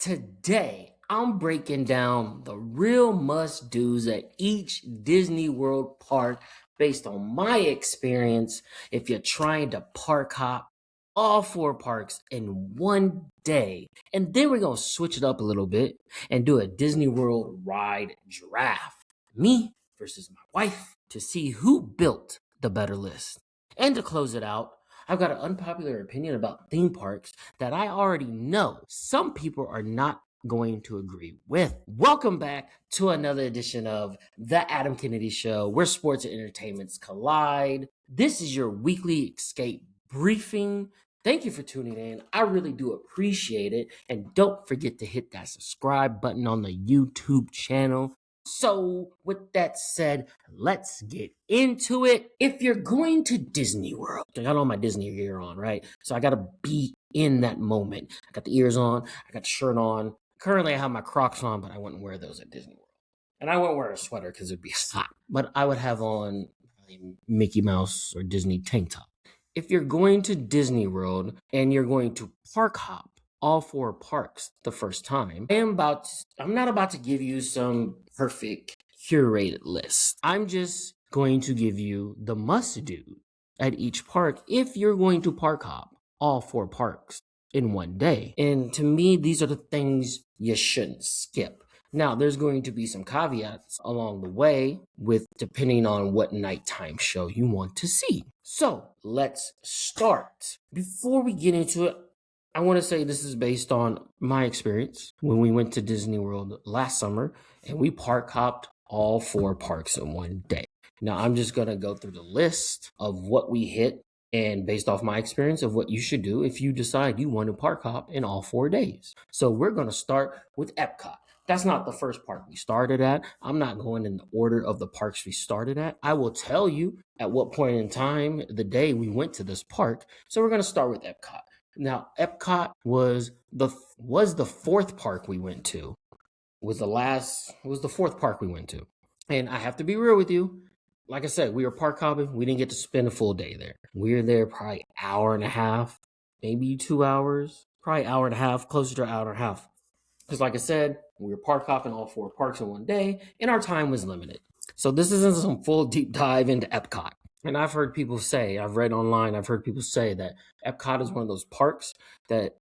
Today, I'm breaking down the real must-dos at each Disney World park based on my experience if you're trying to park hop all four parks in one day. And then we're going to switch it up a little bit and do a Disney World ride draft. Me versus my wife to see who built the better list. And to close it out, I've got an unpopular opinion about theme parks that I already know some people are not going to agree with. Welcome back to another edition of The Adam Kennedy Show, where sports and entertainments collide. This is your weekly escape briefing. Thank you for tuning in. I really do appreciate it. And don't forget to hit that subscribe button on the YouTube channel. So, with that said, let's get into it. If you're going to Disney World, I got all my Disney gear on, right? So I got to be in that moment. I got the ears on, I got the shirt on. Currently, I have my Crocs on, but I wouldn't wear those at Disney World. And I wouldn't wear a sweater because it'd be hot. But I would have on a Mickey Mouse or Disney tank top. If you're going to Disney World and you're going to park hop all four parks the first time, I'm not about to give you some perfect curated list. I'm just going to give you the must do at each park if you're going to park hop all four parks in one day. And to me, these are the things you shouldn't skip. Now, there's going to be some caveats along the way with depending on what nighttime show you want to see. So let's start. Before we get into it, I want to say this is based on my experience when we went to Disney World last summer and we park hopped all four parks in one day. Now, I'm just going to go through the list of what we hit and based off my experience of what you should do if you decide you want to park hop in all 4 days. So we're going to start with Epcot. That's not the first park we started at. I'm not going in the order of the parks we started at. I will tell you at what point in time, the day we went to this park. So we're going to start with Epcot. Now, Epcot was the fourth park we went to. Was the fourth park we went to. And I have to be real with you. Like I said, we were park hopping. We didn't get to spend a full day there. We were there probably an hour and a half, maybe 2 hours, probably an hour and a half, closer to an hour and a half. Because like I said, we were park hopping all four parks in one day, and our time was limited. So this isn't some full deep dive into Epcot. And I've heard people say, I've read online, I've heard people say that Epcot is one of those parks that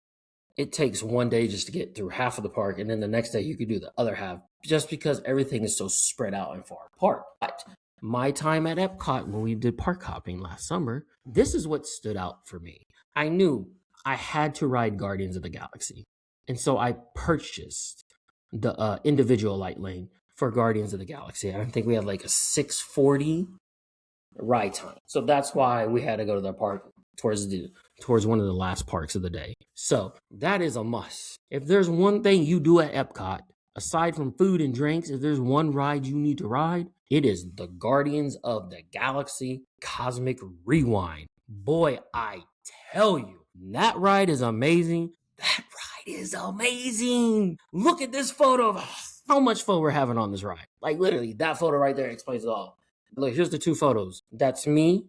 it takes one day just to get through half of the park, and then the next day you could do the other half, just because everything is so spread out and far apart. But my time at Epcot when we did park hopping last summer, this is what stood out for me. I knew I had to ride Guardians of the Galaxy. And so I purchased the individual light lane for Guardians of the Galaxy. And I think we had like a 6:40 ride time. So that's why we had to go to the park towards one of the last parks of the day. So that is a must. If there's one thing you do at Epcot, aside from food and drinks, if there's one ride you need to ride, it is the Guardians of the Galaxy Cosmic Rewind. Boy, I tell you, that ride is amazing. That ride is amazing. Look at this photo of how much fun we're having on this ride. Like literally, that photo right there explains it all. Look, here's the two photos. That's me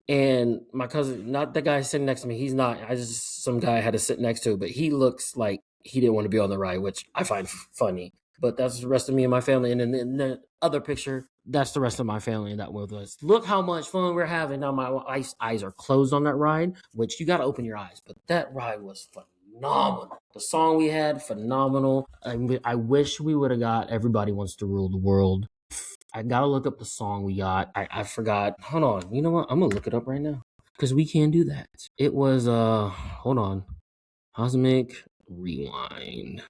and my cousin, not the guy sitting next to me. He's not. Some guy I had to sit next to, but he looks like he didn't want to be on the ride, which I find funny. But that's the rest of me and my family. And then in the other picture, that's the rest of my family that went with us. Look how much fun we're having. Now my eyes are closed on that ride, which you got to open your eyes. But that ride was phenomenal. The song we had, phenomenal. I wish we would have got Everybody Wants to Rule the World. I got to look up the song we got. I forgot. Hold on. You know what? I'm going to look it up right now because we can do that. It was, hold on. Cosmic Rewind.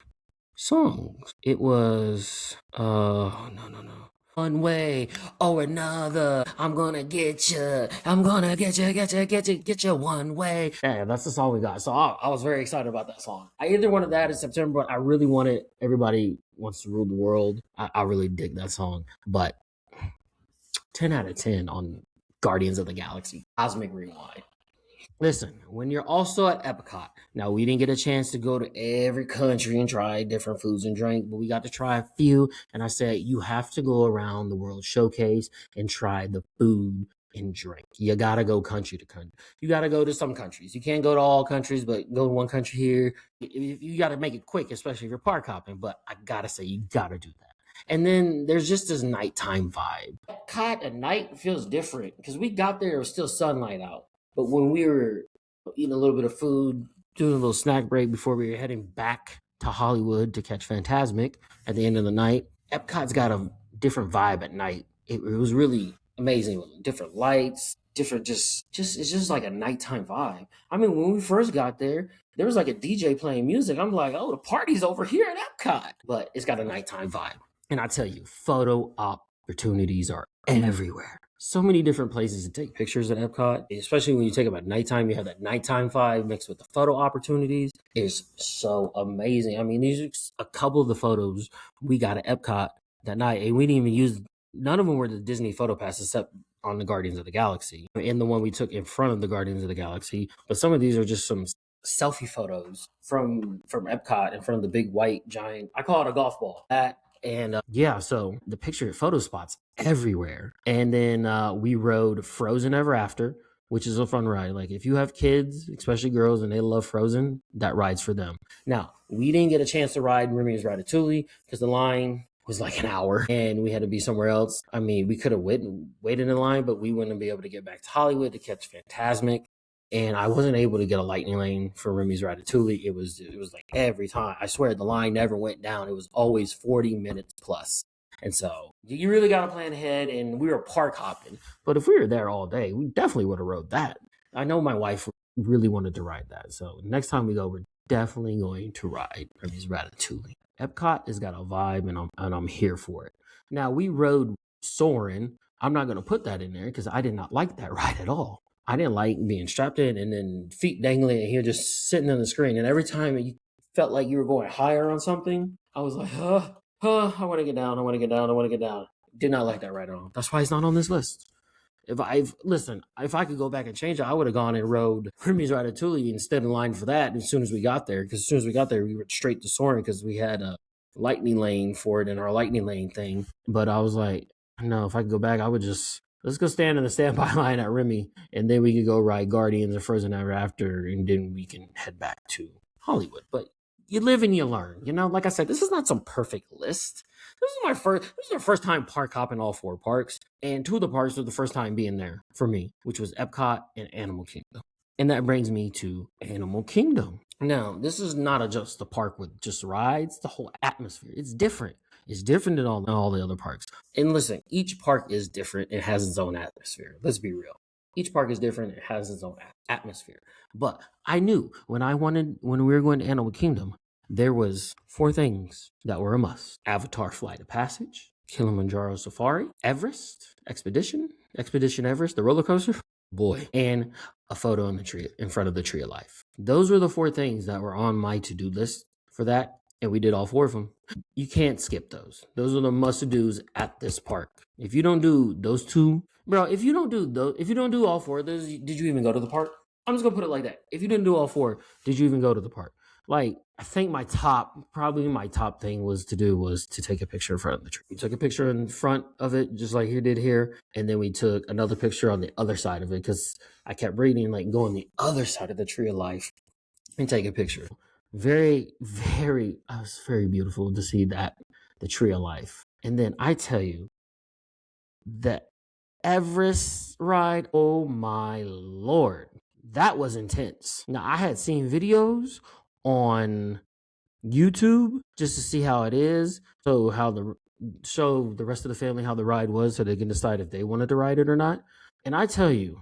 Songs. It was no. One way or another, I'm gonna get you. I'm gonna get you one way. Yeah, that's the song we got. So I was very excited about that song. I either wanted that in September, but I really wanted Everybody Wants to Rule the World. I really dig that song. But 10 out of 10 on Guardians of the Galaxy Cosmic Rewind. Listen, when you're also at Epcot, now we didn't get a chance to go to every country and try different foods and drink, but we got to try a few. And I said, you have to go around the World Showcase and try the food and drink. You gotta go country to country. You gotta go to some countries. You can't go to all countries, but go to one country here. You gotta make it quick, especially if you're park hopping. But I gotta say, you gotta do that. And then there's just this nighttime vibe. Epcot at night feels different because we got there, it was still sunlight out. But when we were eating a little bit of food, doing a little snack break before we were heading back to Hollywood to catch Fantasmic at the end of the night, Epcot's got a different vibe at night. It was really amazing. Different lights, different just it's just like a nighttime vibe. I mean, when we first got there was like a DJ playing music. I'm like, oh, the party's over here at Epcot. But it's got a nighttime vibe. And I tell you, photo opportunities are everywhere. So many different places to take pictures at Epcot, especially when you take them at nighttime. You have that nighttime vibe mixed with the photo opportunities. It's so amazing. I mean, these are a couple of the photos we got at Epcot that night, and we didn't even use, none of them were the Disney photo pass except on the Guardians of the Galaxy and the one we took in front of the Guardians of the Galaxy. But some of these are just some selfie photos from Epcot in front of the big white giant, I call it a golf ball. So the picture photo spots everywhere. And then we rode Frozen Ever After, which is a fun ride. Like if you have kids, especially girls, and they love Frozen, that ride's for them. Now, we didn't get a chance to ride Remy's Ratatouille because the line was like an hour and we had to be somewhere else. I mean, we could have waited in line, but we wouldn't be able to get back to Hollywood to catch Fantasmic. And I wasn't able to get a lightning lane for Remy's Ratatouille. It was like every time. I swear the line never went down. It was always 40 minutes plus. And so you really got to plan ahead. And we were park hopping. But if we were there all day, we definitely would have rode that. I know my wife really wanted to ride that. So next time we go, we're definitely going to ride Remy's Ratatouille. Epcot has got a vibe, and I'm here for it. Now, we rode Soarin'. I'm not going to put that in there because I did not like that ride at all. I didn't like being strapped in and then feet dangling and you're just sitting on the screen. And every time you felt like you were going higher on something, I was like, I want to get down. I want to get down. I want to get down. Did not like that ride at all. That's why it's not on this list. If I could go back and change it, I would have gone and rode Remy's Ratatouille and stood in line for that as soon as we got there. Because as soon as we got there, we went straight to Soarin' because we had a lightning lane for it in our lightning lane thing. But I was like, no, if I could go back, I would just, let's go stand in the standby line at Remy, and then we could go ride Guardians or Frozen Ever After, and then we can head back to Hollywood. But you live and you learn. You know, like I said, this is not some perfect list. This is our first time park hopping all 4 parks, and 2 of the parks were the first time being there for me, which was Epcot and Animal Kingdom. And that brings me to Animal Kingdom. Now, this is not just a park with just rides, the whole atmosphere. It's different. It's different than all the other parks. And listen, each park is different. It has its own atmosphere. Let's be real. Each park is different. It has its own atmosphere. But I knew when we were going to Animal Kingdom, there was 4 things that were a must. Avatar Flight of Passage, Kilimanjaro Safari, Everest, Expedition Everest, the roller coaster, and a photo in front of the Tree of Life. Those were the 4 things that were on my to-do list for that. And we did all 4 of them. You can't skip those. Those are the must-dos at this park. If you don't do those 2, bro, if you don't do all 4 of those, did you even go to the park? I'm just gonna put it like that. If you didn't do all 4, did you even go to the park? Like, I think my top thing was to take a picture in front of the tree. We took a picture in front of it, just like you did here. And then we took another picture on the other side of it because I kept reading, like, go on the other side of the Tree of Life and take a picture. Very, very, it was very beautiful to see that, the Tree of Life. And then I tell you, the Everest ride, oh my Lord, that was intense. Now, I had seen videos on YouTube just to see how it is. So show the rest of the family how the ride was so they can decide if they wanted to ride it or not. And I tell you,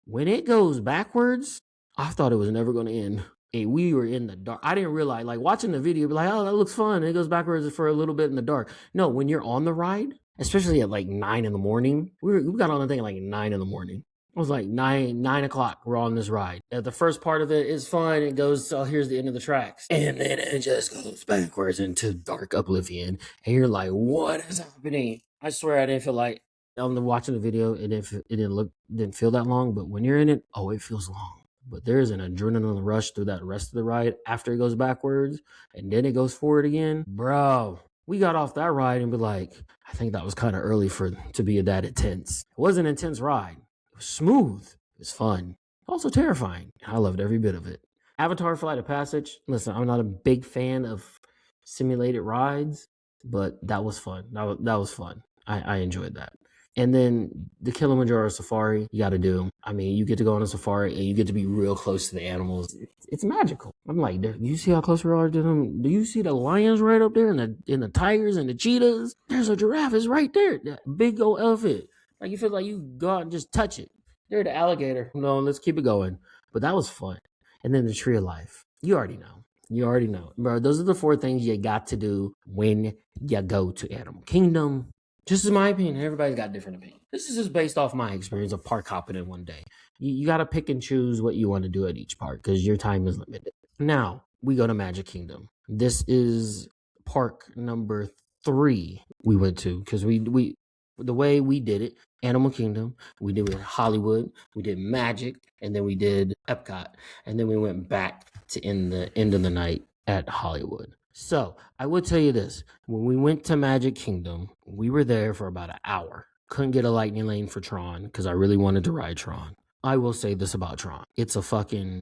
when it goes backwards, I thought it was never going to end. And we were in the dark. I didn't realize, like, watching the video, be like, oh, that looks fun. It goes backwards for a little bit in the dark. No, when you're on the ride, especially at like 9 in the morning, we got on the thing at like 9 in the morning. It was like 9 o'clock. We're on this ride. The first part of it is fun. It goes, oh, here's the end of the tracks. And then it just goes backwards into dark oblivion. And you're like, what is happening? I swear I didn't feel like, I'm watching the video, it didn't feel that long. But when you're in it, oh, it feels long. But there's an adrenaline rush through that rest of the ride after it goes backwards and then it goes forward again. Bro, we got off that ride and be like, I think that was kind of early to be that intense. It was an intense ride. was smooth. It was fun. Also terrifying. I loved every bit of it. Avatar Flight of Passage. Listen, I'm not a big fan of simulated rides, but that was fun. That was fun. I enjoyed that. And then the Kilimanjaro Safari, you got to do. I mean, you get to go on a safari and you get to be real close to the animals. It's magical. I'm like, do you see how close we are to them? Do you see the lions right up there and the tigers and the cheetahs? There's a giraffe. It's right there. That big old elephant. Like you feel like you go out and just touch it. There, the alligator. No, let's keep it going. But that was fun. And then the Tree of Life. You already know. You already know. Bro, those are the 4 things you got to do when you go to Animal Kingdom. Just in my opinion, everybody's got different opinions. This is just based off my experience of park hopping in one day. You got to pick and choose what you want to do at each park because your time is limited. Now, we go to Magic Kingdom. This is park number 3 we went to because we the way we did it, Animal Kingdom, we did it Hollywood, we did Magic, and then we did Epcot, and then we went back to end of the night at Hollywood. So I will tell you this: when we went to Magic Kingdom, we were there for about an hour. Couldn't get a lightning lane for Tron because I really wanted to ride Tron. I will say this about Tron: it's a fucking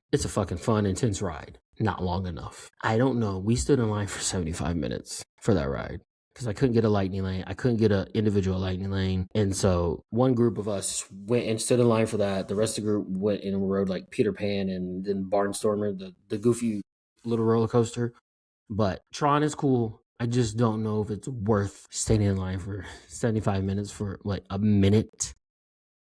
fun, intense ride. Not long enough. I don't know. We stood in line for 75 minutes for that ride because I couldn't get a lightning lane. I couldn't get an individual lightning lane. And so one group of us went and stood in line for that. The rest of the group went and rode like Peter Pan and then Barnstormer, the goofy little roller coaster. But Tron is cool. I just don't know if it's worth staying in line for 75 minutes for like a minute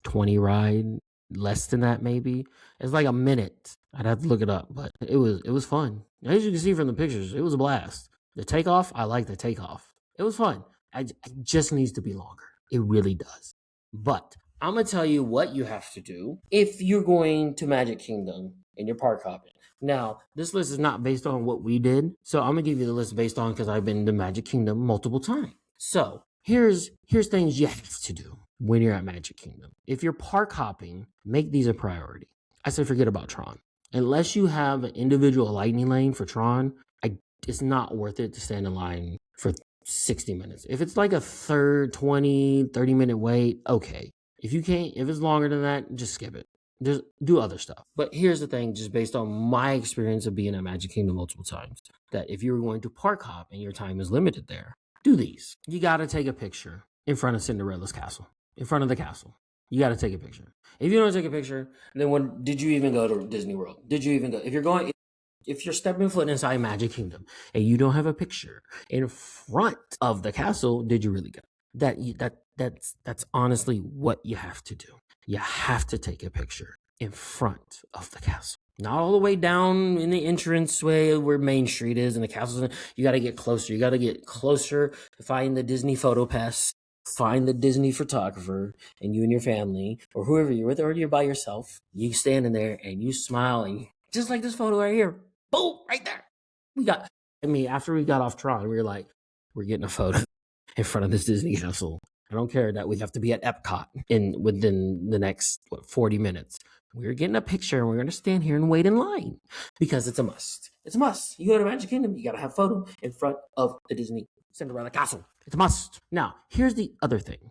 20 ride. Less than that, maybe. It's like a minute. I'd have to look it up, but it was fun. As you can see from the pictures, it was a blast. The takeoff, I like the takeoff. It was fun. It just needs to be longer. It really does. But I'm gonna tell you what you have to do if you're going to Magic Kingdom and you're park hopping. Now, this list is not based on what we did, so I'm gonna give you the list based on because I've been to Magic Kingdom multiple times. So here's things you have to do when you're at Magic Kingdom. If you're park hopping, make these a priority. I say forget about Tron. Unless you have an individual lightning lane for Tron, it's not worth it to stand in line for 60 minutes. If it's like a 30 minute wait, okay. If it's longer than that, just skip it. Just do other stuff. But here's the thing, just based on my experience of being at Magic Kingdom multiple times, that if you're going to park hop and your time is limited there, do these. You got to take a picture in front of Cinderella's castle. In front of the castle. You got to take a picture. If you don't take a picture, then did you even go to Disney World? Did you even go? If you're stepping foot inside Magic Kingdom and you don't have a picture in front of the castle, did you really go? That's honestly what you have to do. You have to take a picture in front of the castle. Not all the way down in the entranceway where Main Street is and the castle's. You got to get closer. You got to get closer to find the Disney photo pass. Find the Disney photographer and you and your family or whoever you're with, or you're by yourself. You stand in there and you smile and just like this photo right here. Boom, right there. After we got off Tron, we were like, we're getting a photo in front of this Disney castle. I don't care that we have to be at Epcot within the next 40 minutes. We're getting a picture and we're going to stand here and wait in line because it's a must. It's a must. You go to Magic Kingdom, you got to have a photo in front of the Disney Cinderella castle. It's a must. Now, here's the other thing,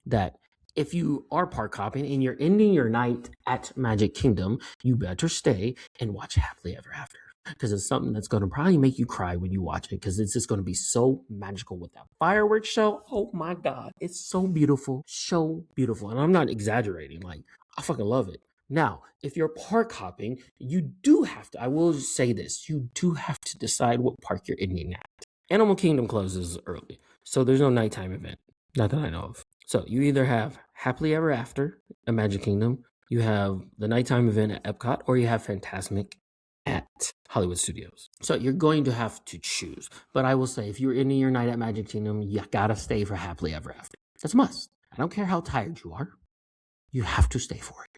that if you are park hopping and you're ending your night at Magic Kingdom, you better stay and watch Happily Ever After. Because it's something that's going to probably make you cry when you watch it, because it's just going to be so magical with that fireworks show. Oh my God. It's so beautiful. So beautiful. And I'm not exaggerating. Like, I fucking love it. Now, if you're park hopping, you do have to, I will say this, you do have to decide what park you're ending at. Animal Kingdom closes early, so there's no nighttime event. Not that I know of. So you either have Happily Ever After at Magic Kingdom, you have the nighttime event at Epcot, or you have Fantasmic at Hollywood Studios. So you're going to have to choose. But I will say, if you're ending your night at Magic Kingdom, you gotta stay for Happily Ever After. That's a must. I don't care how tired you are. You have to stay for it.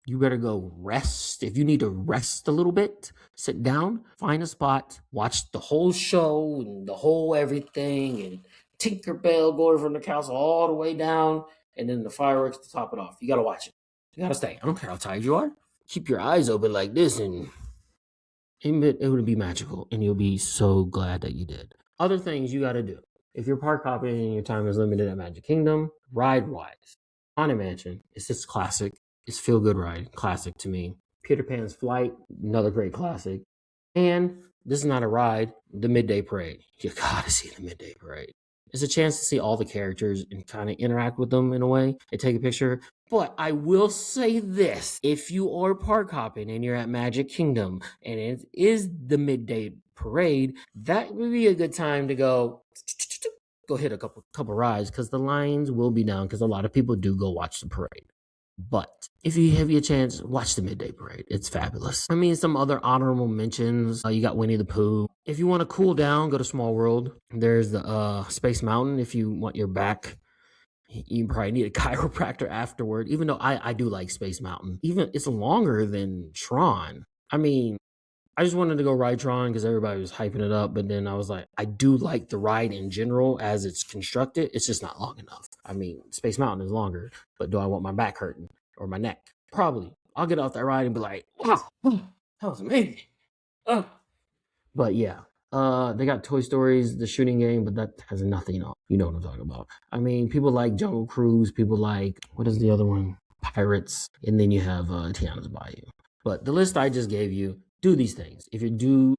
You better go rest. If you need to rest a little bit, sit down, find a spot, watch the whole show and the whole everything, and Tinkerbell going from the castle all the way down, and then the fireworks to top it off. You gotta watch it. You gotta stay. I don't care how tired you are. Keep your eyes open like this, and it would be magical, and you'll be so glad that you did. Other things you gotta do. If you're park hopping and your time is limited at Magic Kingdom, ride-wise, Haunted Mansion is just classic. It's feel good ride, classic to me. Peter Pan's Flight, another great classic. And this is not a ride, the Midday Parade. You gotta see the Midday Parade. It's a chance to see all the characters and kind of interact with them in a way and take a picture. But I will say this, if you are park hopping and you're at Magic Kingdom and it is the Midday Parade, that would be a good time to go hit a couple rides, because the lines will be down, because a lot of people do go watch the parade. But if you have your chance, watch the Midday Parade. It's fabulous. I mean, some other honorable mentions. You got Winnie the Pooh. If you want to cool down, go to Small World. There's the Space Mountain. If you want your back, you probably need a chiropractor afterward. Even though I do like Space Mountain. Even it's longer than Tron. I mean, I just wanted to go ride Tron because everybody was hyping it up. But then I was like, I do like the ride in general as it's constructed. It's just not long enough. I mean, Space Mountain is longer, but do I want my back hurting or my neck? Probably. I'll get off that ride and be like, wow, that was amazing. But yeah, they got Toy Stories, the shooting game, but that has nothing on. You know what I'm talking about. I mean, people like Jungle Cruise. People like, what is the other one? Pirates. And then you have Tiana's Bayou. But the list I just gave you, do these things. If you do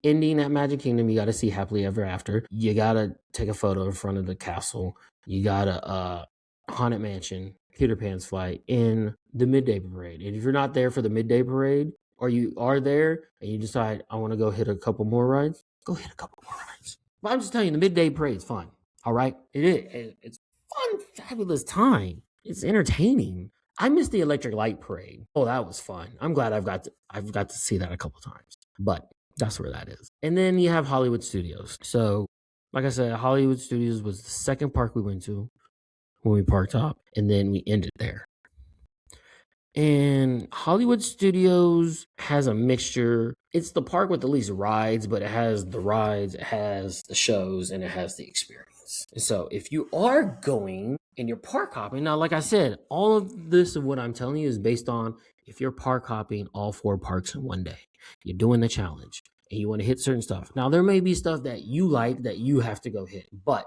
ending at Magic Kingdom, you got to see Happily Ever After. You got to take a photo in front of the castle. You got to Haunted Mansion, Peter Pan's Flight, in the Midday Parade. And if you're not there for the Midday Parade, or you are there and you decide, I want to go hit a couple more rides, go hit a couple more rides. But I'm just telling you, the Midday Parade's fun. All right? It is. It's fun, fabulous time. It's entertaining. I missed the Electric Light Parade. Oh, that was fun. I'm glad I've got to see that a couple times. But that's where that is. And then you have Hollywood Studios. So, like I said, Hollywood Studios was the second park we went to when we parked up, and then we ended there. And Hollywood Studios has a mixture. It's the park with the least rides, but it has the rides, it has the shows, and it has the experience. So if you are going and you're park hopping, now, like I said, all of this of what I'm telling you is based on if you're park hopping all 4 parks in one day. You're doing the challenge and you want to hit certain stuff. Now, there may be stuff that you like that you have to go hit, but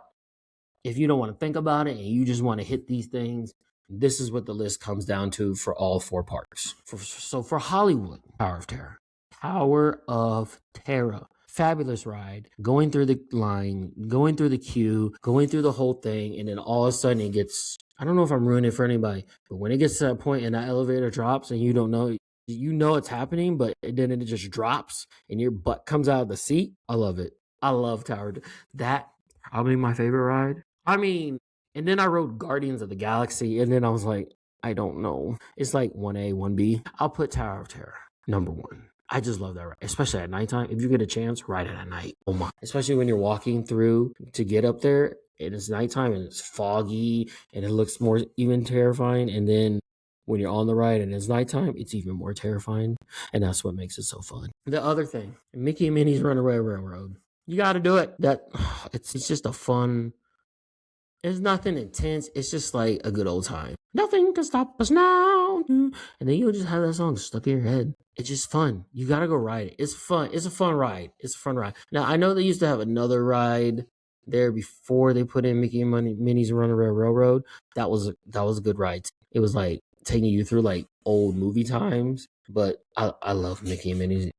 if you don't want to think about it and you just want to hit these things, this is what the list comes down to for all 4 parks. So for Hollywood, Tower of Terror. Tower of Terror. Fabulous ride. Going through the line, going through the queue, going through the whole thing, and then all of a sudden it gets, I don't know if I'm ruining it for anybody, but when it gets to that point and that elevator drops and you don't know, you know it's happening, but then it just drops and your butt comes out of the seat. I love it. I love Tower. That probably my favorite ride. I mean, and then I wrote Guardians of the Galaxy, and then I was like, I don't know. It's like 1A, 1B. I'll put Tower of Terror, number 1. I just love that ride, especially at nighttime. If you get a chance, ride it at night. Oh my. Especially when you're walking through to get up there, and it's nighttime, and it's foggy, and it looks more even terrifying. And then when you're on the ride and it's nighttime, it's even more terrifying. And that's what makes it so fun. The other thing, Mickey and Minnie's Runaway Railroad. You got to do it. It's just a fun... It's nothing intense. It's just like a good old time. Nothing can stop us now. And then you'll just have that song stuck in your head. It's just fun. You got to go ride it. It's fun. It's a fun ride. It's a fun ride. Now, I know they used to have another ride there before they put in Mickey and Minnie's Runaway Railroad. That was a good ride. It was like taking you through like old movie times. But I love Mickey and Minnie's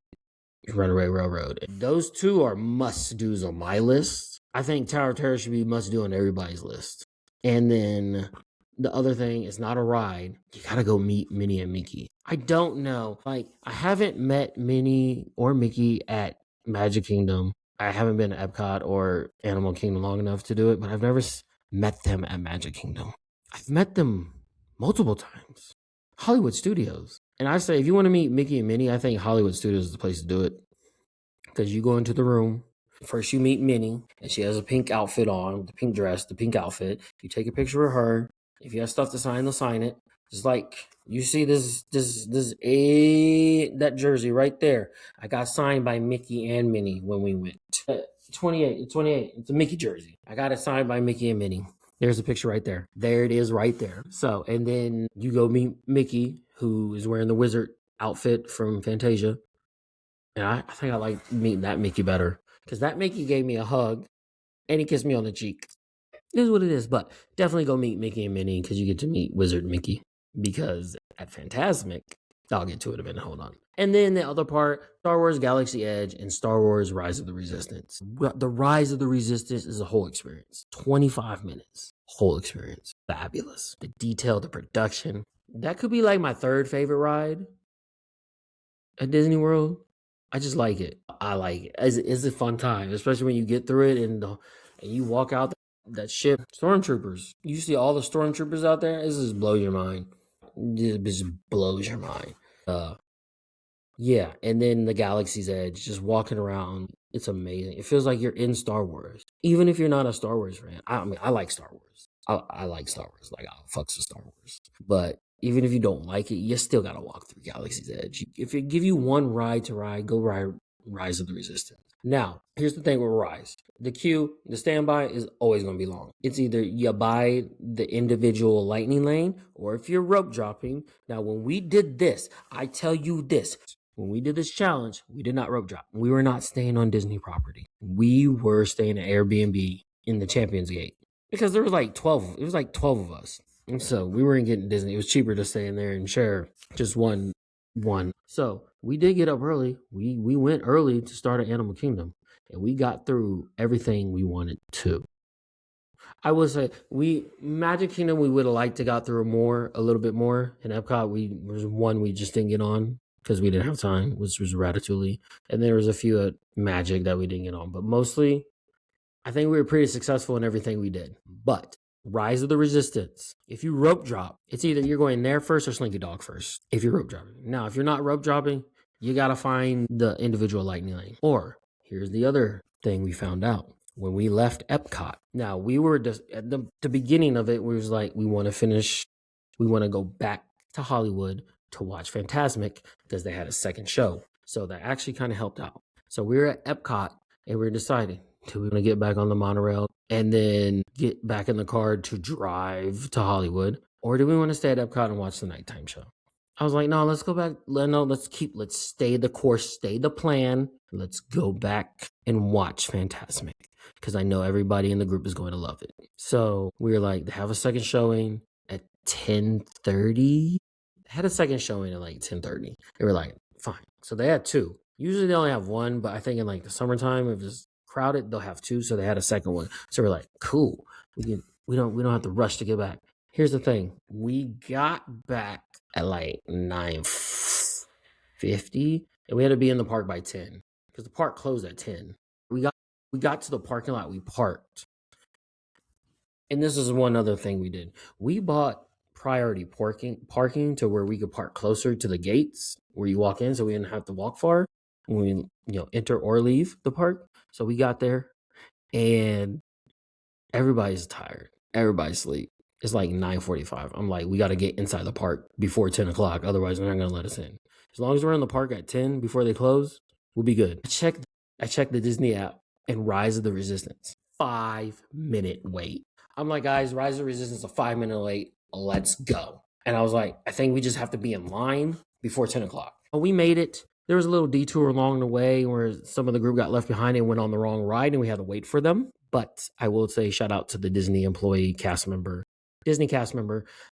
Runaway Railroad. Those 2 are must-dos on my list. I think Tower of Terror should be must-do on everybody's list. And then the other thing is not a ride. You gotta go meet Minnie and Mickey. I don't know. Like, I haven't met Minnie or Mickey at Magic Kingdom. I haven't been to Epcot or Animal Kingdom long enough to do it, but I've never met them at Magic Kingdom. I've met them multiple times. Hollywood Studios. And I say, if you want to meet Mickey and Minnie, I think Hollywood Studios is the place to do it. Because you go into the room. First, you meet Minnie, and she has a pink outfit on, the pink dress, the pink outfit. You take a picture of her. If you have stuff to sign, they'll sign it. It's like, you see that jersey right there. I got signed by Mickey and Minnie when we went. 28. It's a Mickey jersey. I got it signed by Mickey and Minnie. There's a picture right there. There it is right there. So, and then you go meet Mickey, who is wearing the wizard outfit from Fantasia. And I think I like meeting that Mickey better. Because that Mickey gave me a hug, and he kissed me on the cheek. It is what it is, but definitely go meet Mickey and Minnie, because you get to meet Wizard Mickey. because at Fantasmic, I'll get to it in a minute. Hold on. And then the other part, Star Wars Galaxy Edge and Star Wars Rise of the Resistance. The Rise of the Resistance is a whole experience. 25 minutes. Whole experience. Fabulous. The detail, the production. That could be like my third favorite ride at Disney World. I just like it. I like it. It's a fun time, especially when you get through it and you walk out that ship. Stormtroopers. You see all the stormtroopers out there. This just blows your mind. It just blows your mind. Yeah, and then the Galaxy's Edge, just walking around, it's amazing. It feels like you're in Star Wars, even if you're not a Star Wars fan. I mean, I like Star Wars. I like Star Wars. Like, I fucks with Star Wars. But even if you don't like it, you still gotta walk through Galaxy's Edge. If it give you one ride to ride, go ride Rise of the Resistance. Now, here's the thing with Rise. The queue, the standby is always going to be long. It's either you buy the individual lightning lane, or if you're rope dropping. Now, when we did this, I tell you this. When we did this challenge, we did not rope drop. We were not staying on Disney property. We were staying at Airbnb in the Champions Gate. Because there was like 12. It was like 12 of us. And so we weren't getting Disney. It was cheaper to stay in there and share just one. So we did get up early. We went early to start at Animal Kingdom, and we got through everything we wanted to. I would say Magic Kingdom, we would have liked to got through a little bit more. In Epcot, there was one we just didn't get on because we didn't have time, which was Ratatouille. And there was a few at Magic that we didn't get on. But mostly, I think we were pretty successful in everything we did. But Rise of the Resistance, if you rope drop, it's either you're going there first or Slinky Dog first if you're rope dropping. Now, if you're not rope dropping, you got to find the individual lightning lane. Or here's the other thing we found out. When we left Epcot, now we were just at the beginning of it, we was like, we want to go back to Hollywood to watch Fantasmic because they had a second show. So that actually kind of helped out. So we were at Epcot and we were deciding, do we want to get back on the monorail and then get back in the car to drive to Hollywood? Or do we want to stay at Epcot and watch the nighttime show? I was like, no, let's go back. Let's stay the course, stay the plan. Let's go back and watch Fantasmic because I know everybody in the group is going to love it. So we were like, they have a second showing at 10:30. Had a second showing at like 10:30. They were like, fine. So they had two. Usually they only have one, but I think in like the summertime, if it's crowded, they'll have two. So they had a second one. So we're like, cool. We don't have to rush to get back. Here's the thing. We got back at like 9:50, and we had to be in the park by 10 because the park closed at 10. We got to the parking lot. We parked. And this is one other thing we did. We bought priority parking to where we could park closer to the gates where you walk in, so we didn't have to walk far when we enter or leave the park. So we got there, and everybody's tired. Everybody's asleep. It's like 9:45. I'm like, we got to get inside the park before 10 o'clock. Otherwise, they're not going to let us in. As long as we're in the park at 10 before they close, we'll be good. I checked the Disney app and Rise of the Resistance. 5-minute wait. I'm like, guys, Rise of the Resistance, a 5-minute wait. Let's go. And I was like, I think we just have to be in line before 10 o'clock. But we made it. There was a little detour along the way where some of the group got left behind and went on the wrong ride, and we had to wait for them. But I will say shout out to the Disney cast member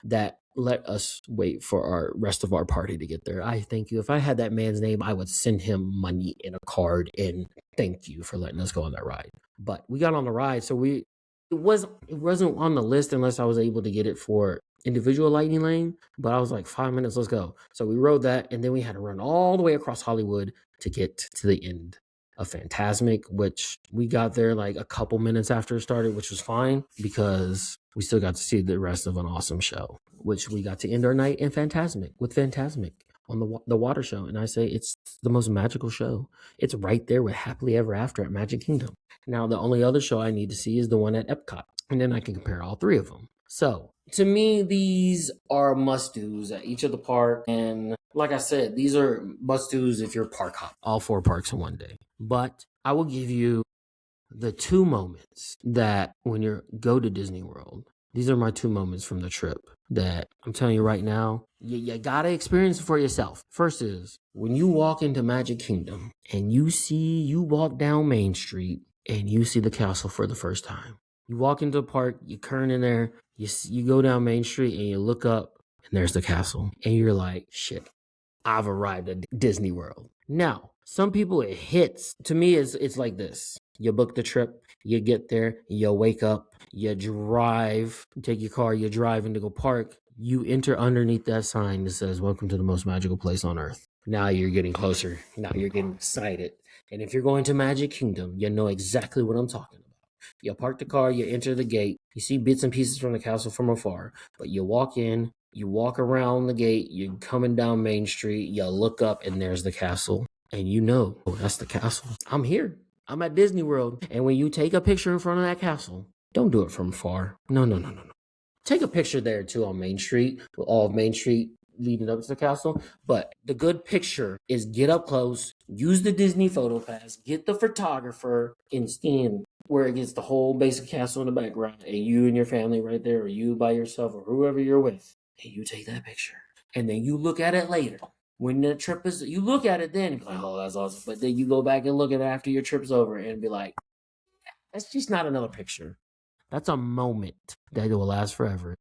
that let us wait for our rest of our party to get there. I thank you. If I had that man's name, I would send him money in a card and thank you for letting us go on that ride. But we got on the ride, so it wasn't on the list unless I was able to get it for individual lightning lane. But I was like, 5 minutes, let's go. So we rode that, and then we had to run all the way across Hollywood to get to the end of Fantasmic, which we got there like a couple minutes after it started, which was fine because we still got to see the rest of an awesome show, which we got to end our night in Fantasmic on the water show. And I say it's the most magical show. It's right there with Happily Ever After at Magic Kingdom. Now, the only other show I need to see is the one at Epcot, and then I can compare all three of them. So to me, these are must-dos at each of the park. And like I said, these are must-dos if you're park hop, all 4 parks in one day. But I will give you the 2 moments that when you go to Disney World, these are my 2 moments from the trip that I'm telling you right now, you gotta experience it for yourself. First is when you walk into Magic Kingdom and you walk down Main Street and you see the castle for the first time. You walk into the park, you turn in there, you go down Main Street and you look up and there's the castle. And you're like, shit, I've arrived at Disney World. Now, some people it hits. To me, it's like this. You book the trip, you get there, you wake up, you drive, take your car, you're driving to go park. You enter underneath that sign that says, "Welcome to the most magical place on earth." Now you're getting closer. Now you're getting excited. And if you're going to Magic Kingdom, you know exactly what I'm talking about. You park the car, you enter the gate, you see bits and pieces from the castle from afar, but you walk in, you walk around the gate, you're coming down Main Street, you look up, and there's the castle. And you know, oh, that's the castle. I'm here. I'm at Disney World. And when you take a picture in front of that castle, don't do it from far. No. Take a picture there too on Main Street, with all of Main Street leading up to the castle. But the good picture is get up close, use the Disney photo pass, get the photographer, and stand where it gets the whole basic castle in the background, and you and your family right there, or you by yourself, or whoever you're with, and you take that picture. And then you look at it later. When the trip is, you look at it then and be like, oh, that's awesome. But then you go back and look at it after your trip's over and be like, that's just not another picture. That's a moment that will last forever.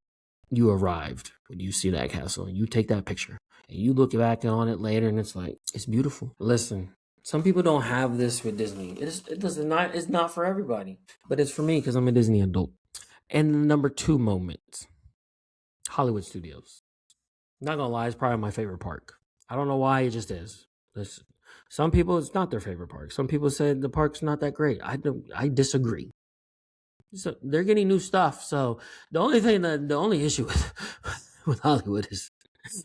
You arrived when you see that castle and you take that picture and you look back on it later and it's like, it's beautiful. Listen, some people don't have this with Disney. It's not for everybody, but it's for me because I'm a Disney adult. And the number 2 moment, Hollywood Studios. Not gonna lie, it's probably my favorite park. I don't know why, it just is. Some people, it's not their favorite park. Some people say the park's not that great. I disagree. So they're getting new stuff. So the only issue with Hollywood is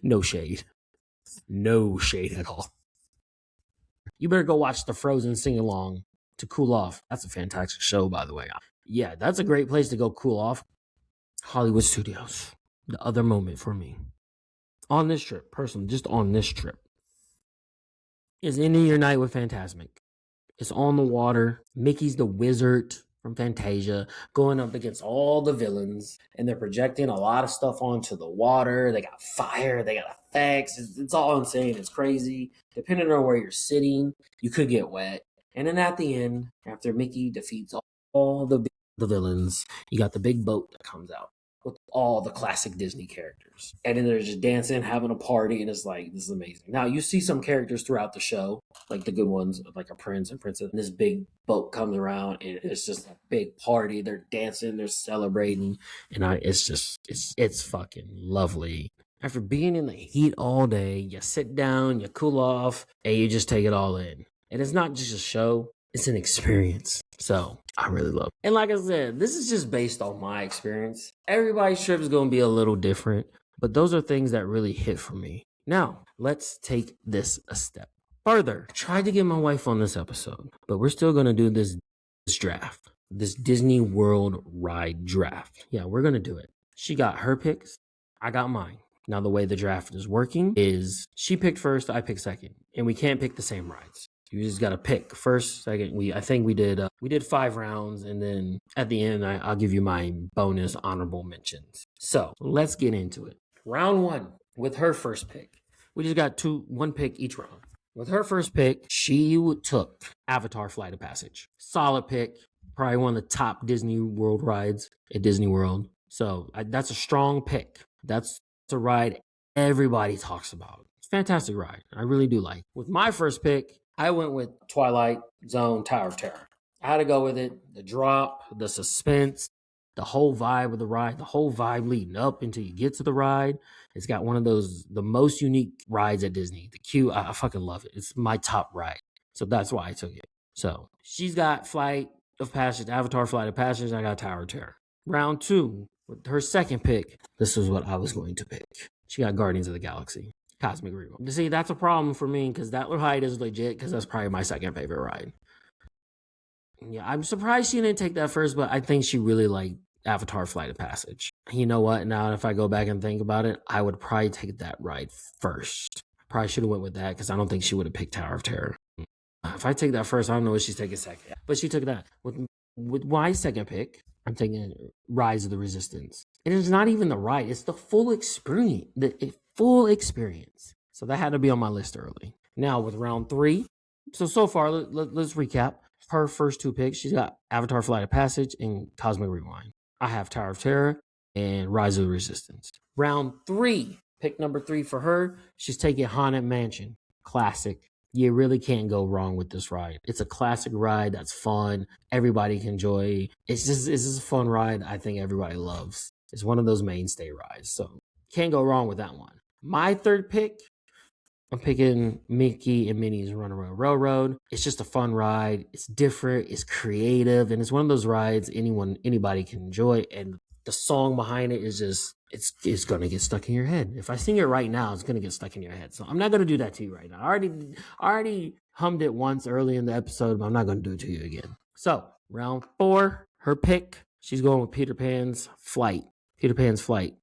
no shade. No shade at all. You better go watch the Frozen sing along to cool off. That's a fantastic show, by the way. Yeah, that's a great place to go cool off. Hollywood Studios. The other moment for me. On this trip, personally, just on this trip, is ending your night with Fantasmic. It's on the water. Mickey's the wizard from Fantasia going up against all the villains, and they're projecting a lot of stuff onto the water. They got fire, they got effects. It's all insane. It's crazy. Depending on where you're sitting, you could get wet. And then at the end, after Mickey defeats all the villains, you got the big boat that comes out with all the classic Disney characters. And then they're just dancing, having a party, and it's like, this is amazing. Now, you see some characters throughout the show, like the good ones, like a prince and princess, and this big boat comes around, and it's just a big party. They're dancing, they're celebrating, and it's fucking lovely. After being in the heat all day, you sit down, you cool off, and you just take it all in. And it's not just a show, it's an experience. So I really love it. And like I said, this is just based on my experience. Everybody's trip is going to be a little different, but those are things that really hit for me. Now, let's take this a step further. I tried to get my wife on this episode, but we're still going to do this draft, this Disney World ride draft. Yeah, we're going to do it. She got her picks. I got mine. Now, the way the draft is working is she picked first, I picked second, and we can't pick the same rides. You just got to pick first, second. I think we did 5 rounds, and then at the end, I'll give you my bonus honorable mentions. So let's get into it. Round 1 with her first pick. We just got 1 pick each round. With her first pick, she took Avatar Flight of Passage. Solid pick. Probably one of the top Disney World rides at Disney World. So that's a strong pick. That's a ride everybody talks about. It's a fantastic ride. I really do like. With my first pick, I went with Twilight Zone Tower of Terror. I had to go with it. The drop, the suspense, the whole vibe of the ride, the whole vibe leading up until you get to the ride. It's got one of the most unique rides at Disney. The queue, I fucking love it. It's my top ride. So that's why I took it. So she's got Flight of Passage, Avatar Flight of Passage. I got Tower of Terror. Round 2, with her second pick, this is what I was going to pick. She got Guardians of the Galaxy. Cosmic Rewind. See, that's a problem for me because that ride is legit because that's probably my second favorite ride. Yeah, I'm surprised she didn't take that first, but I think she really liked Avatar Flight of Passage. You know what? Now, if I go back and think about it, I would probably take that ride first. Probably should have went with that because I don't think she would have picked Tower of Terror. If I take that first, I don't know what she's taking second. But she took that. With my second pick, I'm taking Rise of the Resistance. It is not even the ride. It's the full experience. Full experience. So that had to be on my list early. Now with round 3. So far, let's recap. Her first 2 picks, she's got Avatar Flight of Passage and Cosmic Rewind. I have Tower of Terror and Rise of the Resistance. Round 3, Pick number 3 for her, she's taking Haunted Mansion. Classic. You really can't go wrong with this ride. It's a classic ride that's fun. Everybody can enjoy. It's just a fun ride I think everybody loves. It's one of those mainstay rides. So can't go wrong with that one. My third pick, I'm picking Mickey and Minnie's Runaway Railroad. It's just a fun ride. It's different. It's creative, and it's one of those rides anybody can enjoy. And the song behind it is just it's gonna get stuck in your head. If I sing it right now, it's gonna get stuck in your head. So I'm not gonna do that to you right now. I already hummed it once early in the episode, but I'm not gonna do it to you again. So round 4, her pick. She's going with Peter Pan's Flight. Peter Pan's Flight.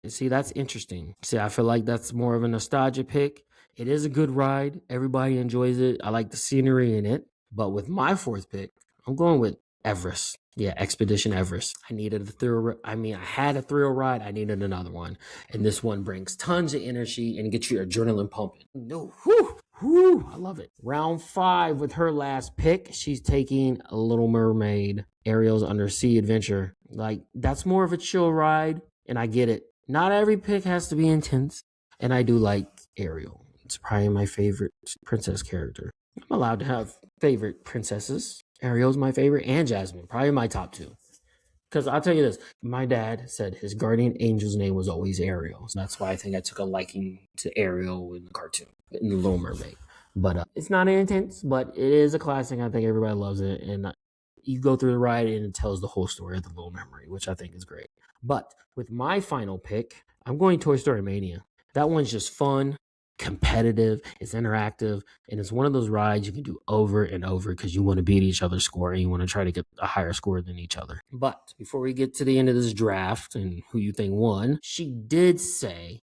And see, that's interesting. See, I feel like that's more of a nostalgia pick. It is a good ride. Everybody enjoys it. I like the scenery in it. But with my 4th pick, I'm going with Everest. Yeah, Expedition Everest. I needed a thrill. I had a thrill ride. I needed another one. And this one brings tons of energy and gets your adrenaline pumping. No, whoo, I love it. Round 5 with her last pick. She's taking a Little Mermaid, Ariel's Undersea Adventure. Like, that's more of a chill ride. And I get it. Not every pick has to be intense. And I do like Ariel. It's probably my favorite princess character. I'm allowed to have favorite princesses. Ariel's my favorite, and Jasmine, probably my top 2. Because I'll tell you this, my dad said his guardian angel's name was always Ariel. So that's why I think I took a liking to Ariel in the cartoon, in The Little Mermaid. But it's not intense, but it is a classic. I think everybody loves it. And you go through the ride and it tells the whole story of The Little Mermaid, which I think is great. But with my final pick, I'm going Toy Story Mania. That one's just fun, competitive, it's interactive, and it's one of those rides you can do over and over because you want to beat each other's score and you want to try to get a higher score than each other. But before we get to the end of this draft and who you think won,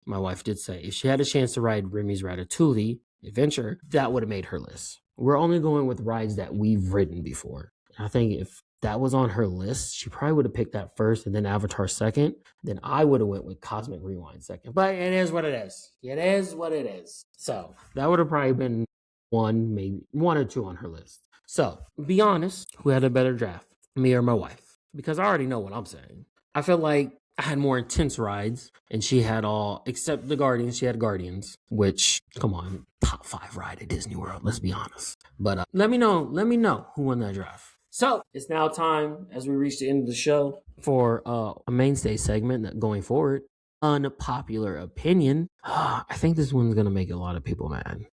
my wife did say, if she had a chance to ride Remy's Ratatouille Adventure, that would have made her list. We're only going with rides that we've ridden before. I think if that was on her list, she probably would have picked that first and then Avatar second. Then I would have went with Cosmic Rewind second. But it is what it is. It is what it is. So that would have probably been maybe one or two on her list. So be honest, who had a better draft, me or my wife? Because I already know what I'm saying. I feel like I had more intense rides and she had all, except the Guardians, she had Guardians, which, come on, top 5 ride at Disney World, let's be honest. But let me know who won that draft. So it's now time, as we reach the end of the show, for a mainstay segment going forward. Unpopular opinion. I think this one's going to make a lot of people mad.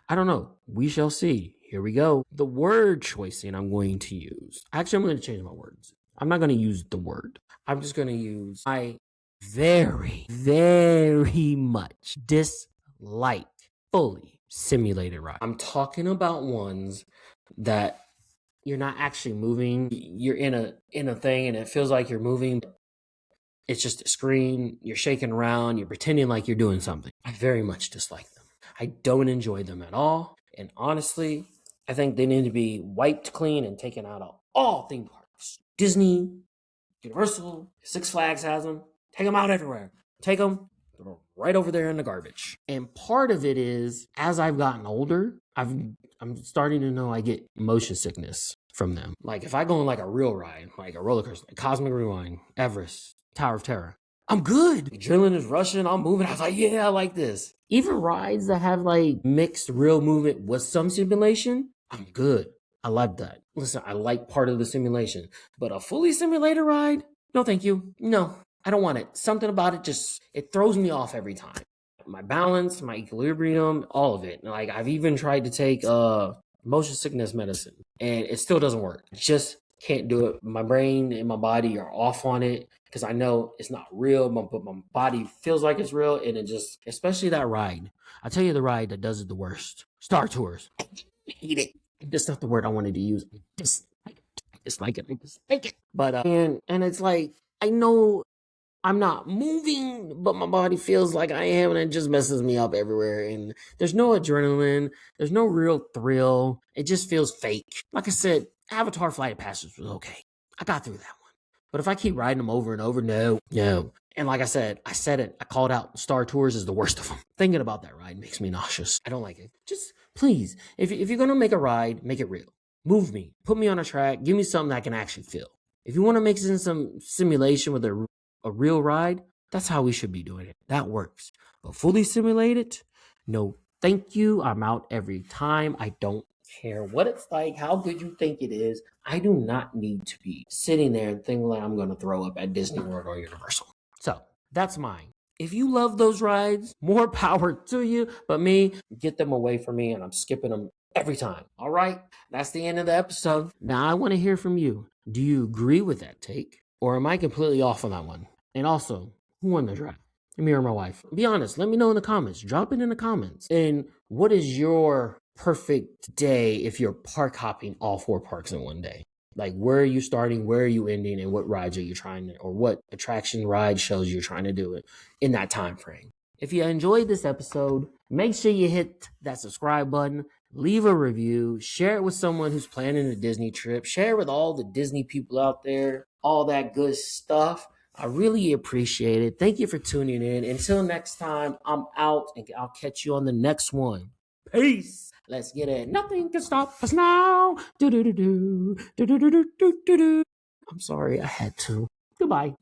I don't know. We shall see. Here we go. The word choicing I'm going to use. Actually, I'm going to change my words. I'm not going to use the word. I'm just going to use I very, very much dislike fully simulated rides. I'm talking about ones that you're not actually moving. You're in a thing and it feels like you're moving. It's just a screen. You're shaking around. You're pretending like you're doing something. I very much dislike them. I don't enjoy them at all. And honestly, I think they need to be wiped clean and taken out of all theme parks. Disney, Universal, Six Flags has them. Take them out everywhere. Take them right over there in the garbage. And part of it is, as I've gotten older, I'm starting to know I get motion sickness from them. Like if I go on like a real ride, like a roller coaster, like Cosmic Rewind, Everest, Tower of Terror, I'm good. Adrenaline is rushing. I'm moving. I was like, yeah, I like this. Even rides that have like mixed real movement with some simulation, I'm good. I like that. Listen, I like part of the simulation, but a fully simulated ride? No, thank you. No, I don't want it. Something about it it throws me off every time. My balance, my equilibrium, all of it. Like I've even tried to take motion sickness medicine and it still doesn't work. I just can't do it. My brain and my body are off on it because I know it's not real, but my body feels like it's real, and it just, especially that ride. I'll tell you the ride that does it the worst. Star Tours. I hate it. That's not the word I wanted to use. I dislike it. But and it's like, I know I'm not moving, but my body feels like I am, and it just messes me up everywhere. And there's no adrenaline. There's no real thrill. It just feels fake. Like I said, Avatar Flight of Passage was okay. I got through that one. But if I keep riding them over and over, no. And like I said it. I called out Star Tours is the worst of them. Thinking about that ride makes me nauseous. I don't like it. Just please, if you're going to make a ride, make it real. Move me. Put me on a track. Give me something I can actually feel. If you want to mix in some simulation with a real ride, That's how we should be doing it. That works. But fully simulated, no thank you. I'm out every time. I don't care what it's like, how good you think it is. I do not need to be sitting there and thinking like I'm going to throw up at Disney World or Universal. So that's mine. If you love those rides, more power to you. But me, get them away from me, and I'm skipping them every time. All right? That's the end of the episode. Now I want to hear from you. Do you agree with that take? Or am I completely off on that one? And also, who won the draft? Me or my wife? Be honest. Let me know in the comments. Drop it in the comments. And what is your perfect day if you're park hopping all 4 parks in one day? Like, where are you starting? Where are you ending? And what rides are you trying to, or what attraction ride shows you're trying to do it in that time frame? If you enjoyed this episode, make sure you hit that subscribe button, leave a review, share it with someone who's planning a Disney trip, share it with all the Disney people out there, all that good stuff. I really appreciate it. Thank you for tuning in. Until next time, I'm out, and I'll catch you on the next one. Peace. Let's get it. Nothing can stop us now. Do do do do do do do do do do. I'm sorry, I had to. Goodbye.